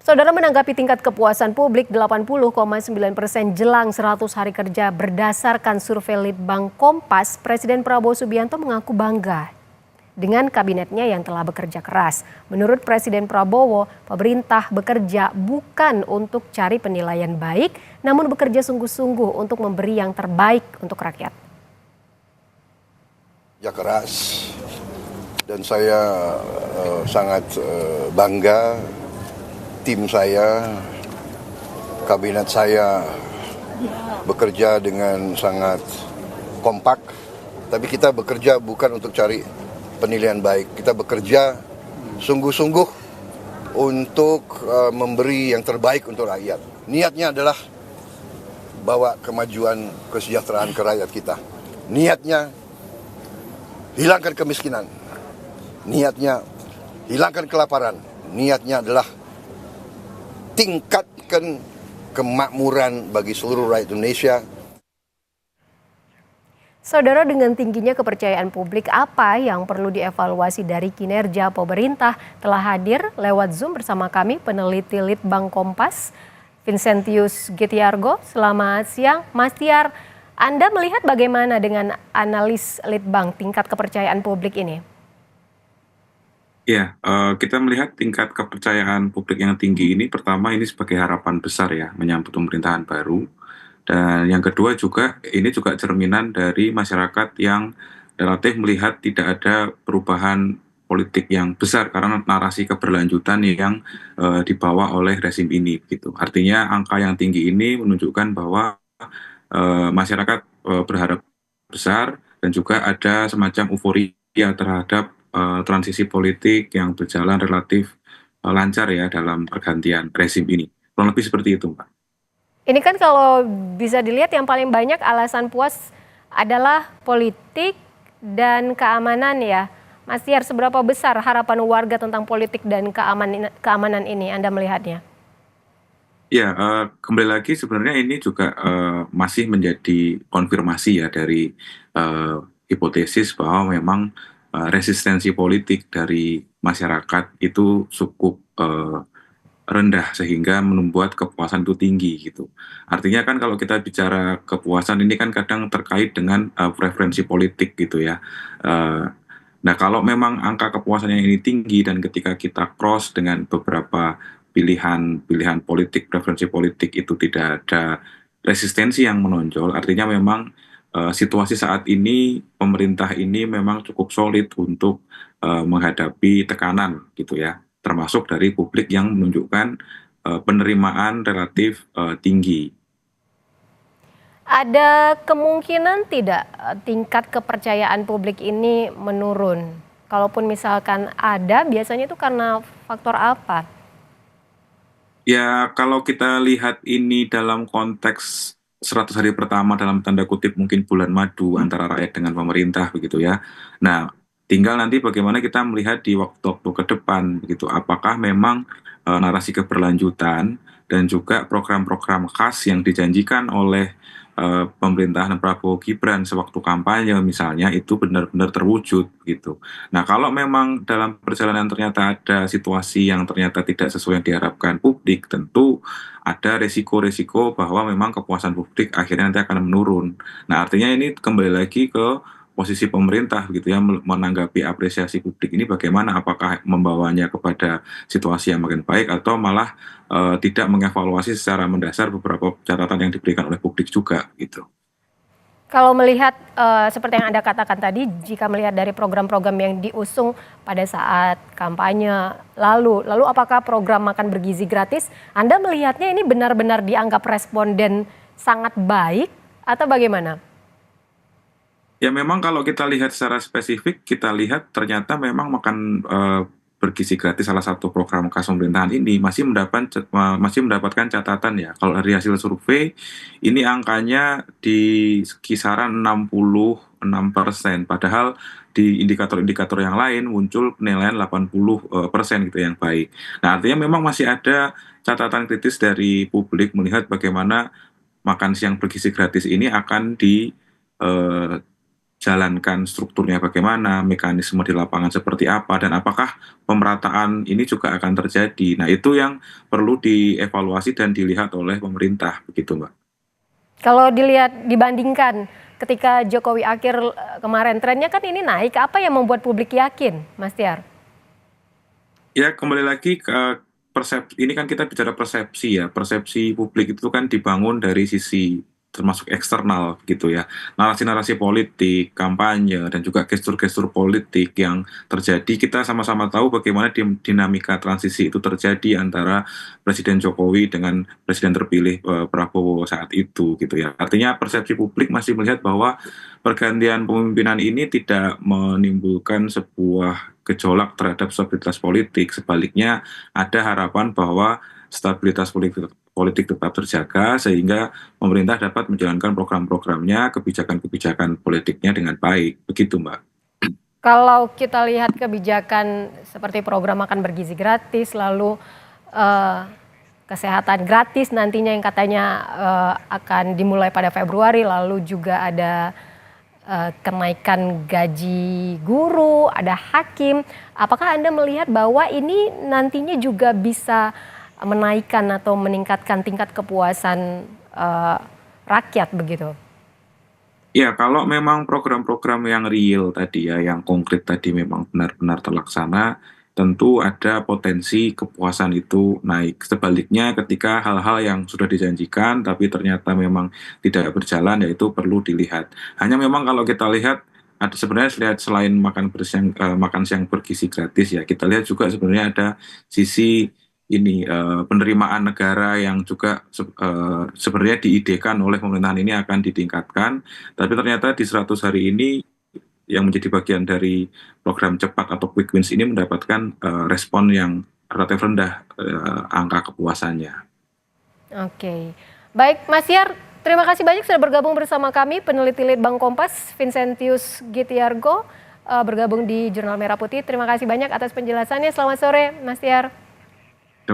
Saudara, menanggapi tingkat kepuasan publik 80,9% jelang 100 hari kerja berdasarkan survei Litbang Kompas, Presiden Prabowo Subianto mengaku bangga dengan kabinetnya yang telah bekerja keras. Menurut Presiden Prabowo, pemerintah bekerja bukan untuk cari penilaian baik, namun bekerja sungguh-sungguh untuk memberi yang terbaik untuk rakyat. Ya, keras, dan saya sangat bangga. Tim saya, kabinet saya bekerja dengan sangat kompak, tapi kita bekerja bukan untuk cari penilaian baik. Kita bekerja sungguh-sungguh untuk memberi yang terbaik untuk rakyat. Niatnya adalah bawa kemajuan kesejahteraan ke rakyat kita. Niatnya hilangkan kemiskinan. Niatnya hilangkan kelaparan. Niatnya adalah tingkatkan kemakmuran bagi seluruh rakyat Indonesia. Saudara, dengan tingginya kepercayaan publik, apa yang perlu dievaluasi dari kinerja pemerintah? Telah hadir lewat Zoom bersama kami peneliti Litbang Kompas, Vincentius Gitiargo. Selamat siang, Mas Tiar. Anda melihat bagaimana dengan analis Litbang tingkat kepercayaan publik ini? Ya, kita melihat tingkat kepercayaan publik yang tinggi ini, pertama ini sebagai harapan besar ya, menyambut pemerintahan baru. Dan yang kedua juga, ini juga cerminan dari masyarakat yang relatif melihat tidak ada perubahan politik yang besar karena narasi keberlanjutan yang dibawa oleh rezim ini. Gitu. Artinya angka yang tinggi ini menunjukkan bahwa masyarakat berharap besar dan juga ada semacam euforia terhadap transisi politik yang berjalan relatif lancar ya dalam pergantian rezim ini. Kurang lebih seperti itu, Pak. Ini kan kalau bisa dilihat yang paling banyak alasan puas adalah politik dan keamanan ya. Mas Tiar, seberapa besar harapan warga tentang politik dan keamanan ini Anda melihatnya? Ya, kembali lagi sebenarnya ini juga masih menjadi konfirmasi ya dari hipotesis bahwa memang resistensi politik dari masyarakat itu cukup rendah sehingga membuat kepuasan itu tinggi gitu. Artinya kan kalau kita bicara kepuasan ini kan kadang terkait dengan preferensi politik gitu ya. Nah kalau memang angka kepuasannya ini tinggi dan ketika kita cross dengan beberapa pilihan politik, preferensi politik itu tidak ada resistensi yang menonjol, artinya memang situasi saat ini pemerintah ini memang cukup solid untuk menghadapi tekanan gitu ya, termasuk dari publik yang menunjukkan penerimaan relatif tinggi. Ada kemungkinan tidak tingkat kepercayaan publik ini menurun? Kalaupun misalkan ada, biasanya itu karena faktor apa? Ya, kalau kita lihat ini dalam konteks 100 hari pertama dalam tanda kutip mungkin bulan madu antara rakyat dengan pemerintah begitu ya. Nah, tinggal nanti bagaimana kita melihat di waktu-waktu ke depan begitu. Apakah memang narasi keberlanjutan dan juga program-program khas yang dijanjikan oleh pemerintahan Prabowo Gibran sewaktu kampanye misalnya itu benar-benar terwujud gitu. Nah, kalau memang dalam perjalanan ternyata ada situasi yang ternyata tidak sesuai yang diharapkan publik, tentu ada resiko-resiko bahwa memang kepuasan publik akhirnya nanti akan menurun. Nah, artinya ini kembali lagi ke posisi pemerintah gitu ya, menanggapi apresiasi publik ini bagaimana, apakah membawanya kepada situasi yang makin baik atau malah tidak mengevaluasi secara mendasar beberapa catatan yang diberikan oleh publik juga gitu. Kalau melihat seperti yang Anda katakan tadi, jika melihat dari program-program yang diusung pada saat kampanye lalu apakah program makan bergizi gratis, Anda melihatnya ini benar-benar dianggap responden sangat baik atau bagaimana? Ya memang kalau kita lihat secara spesifik, kita lihat ternyata memang makan bergizi gratis salah satu program khas pemerintahan ini masih mendapatkan catatan ya. Kalau dari hasil survei, ini angkanya di kisaran 66%, padahal di indikator-indikator yang lain muncul penilaian 80% gitu yang baik. Nah artinya memang masih ada catatan kritis dari publik melihat bagaimana makan siang bergizi gratis ini akan jalankan strukturnya bagaimana, mekanisme di lapangan seperti apa, dan apakah pemerataan ini juga akan terjadi. Nah, itu yang perlu dievaluasi dan dilihat oleh pemerintah, begitu Mbak. Kalau dilihat dibandingkan ketika Jokowi akhir kemarin, trennya kan ini naik, apa yang membuat publik yakin, Mas Tiar? Ya, kembali lagi ke persepsi, ini kan kita bicara persepsi ya, persepsi publik itu kan dibangun dari sisi termasuk eksternal gitu ya, narasi-narasi politik, kampanye, dan juga gestur-gestur politik yang terjadi. Kita sama-sama tahu bagaimana dinamika transisi itu terjadi antara Presiden Jokowi dengan Presiden terpilih Prabowo saat itu gitu ya. Artinya persepsi publik masih melihat bahwa pergantian pemimpinan ini tidak menimbulkan sebuah gejolak terhadap stabilitas politik. Sebaliknya ada harapan bahwa stabilitas politik tetap terjaga sehingga pemerintah dapat menjalankan program-programnya, kebijakan-kebijakan politiknya dengan baik. Begitu, Mbak. Kalau kita lihat kebijakan seperti program makan bergizi gratis, lalu kesehatan gratis nantinya yang katanya akan dimulai pada Februari, lalu juga ada kenaikan gaji guru, ada hakim. Apakah Anda melihat bahwa ini nantinya juga bisa menaikkan atau meningkatkan tingkat kepuasan rakyat begitu? Ya, kalau memang program-program yang real tadi ya, yang konkret tadi memang benar-benar terlaksana, tentu ada potensi kepuasan itu naik. Sebaliknya ketika hal-hal yang sudah dijanjikan tapi ternyata memang tidak berjalan, ya itu perlu dilihat. Hanya memang kalau kita lihat, ada sebenarnya lihat selain makan siang bergizi gratis ya, kita lihat juga sebenarnya ada sisi ini penerimaan negara yang juga sebenarnya diidekan oleh pemerintahan ini akan ditingkatkan, tapi ternyata di 100 hari ini yang menjadi bagian dari program cepat atau quick wins ini mendapatkan respon yang relatif rendah angka kepuasannya. Oke, baik Mas Yar, terima kasih banyak sudah bergabung bersama kami, peneliti Litbang Kompas Vincentius Gitiargo bergabung di Jurnal Merah Putih. Terima kasih banyak atas penjelasannya. Selamat sore Mas Yar.